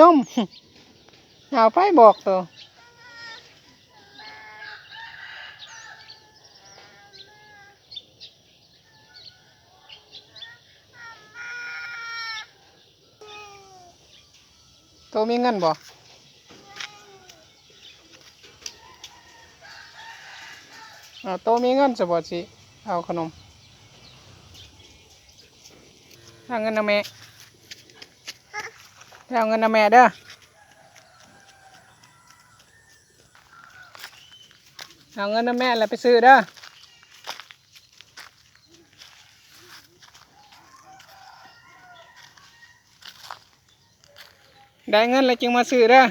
นมเอาไปบอกตัวตัวมีเงินบ่ตัวมีเงินจะบ่สิเอาขนมเอาเงินนะแม่เอาเงินนะแม่เด้อเอาเงินนะแม่แล้วไปซื้อเด้อได้เงินแล้วจึงมาซื้อเด้อ